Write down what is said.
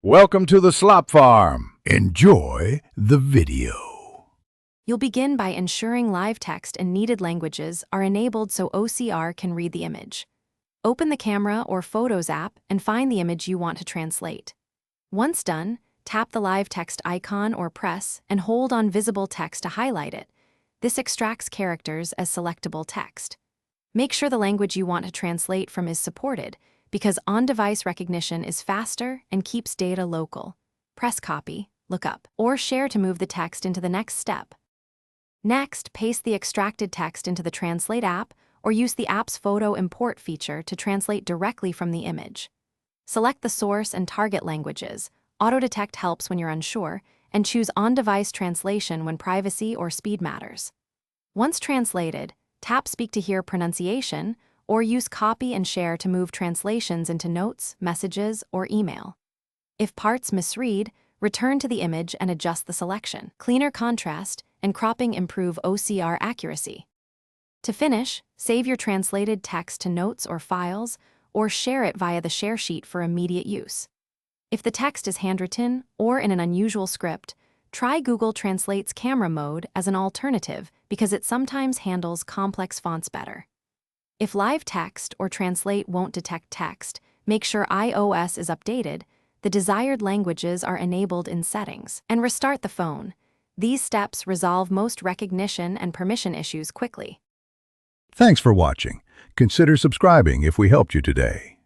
Welcome to the Slop Farm. Enjoy the video. You'll begin by ensuring live text and needed languages are enabled so OCR can read the image. Open the Camera or Photos app and find the image you want to translate. Once done, tap the live text icon or press and hold on visible text to highlight it. This extracts characters as selectable text. Make sure the language you want to translate from is supported, because on-device recognition is faster and keeps data local. Press Copy, look up, or Share to move the text into the next step. Next, paste the extracted text into the Translate app or use the app's Photo Import feature to translate directly from the image. Select the source and target languages. Auto-detect helps when you're unsure, and choose on-device translation when privacy or speed matters. Once translated, tap Speak to hear pronunciation, or use Copy and Share to move translations into notes, messages, or email. If parts misread, return to the image and adjust the selection. Cleaner contrast and cropping improve OCR accuracy. To finish, save your translated text to notes or files, or share it via the share sheet for immediate use. If the text is handwritten or in an unusual script, try Google Translate's camera mode as an alternative because it sometimes handles complex fonts better. If live text or translate won't detect text, make sure iOS is updated, the desired languages are enabled in settings, and restart the phone. These steps resolve most recognition and permission issues quickly. Thanks for watching. Consider subscribing if we helped you today.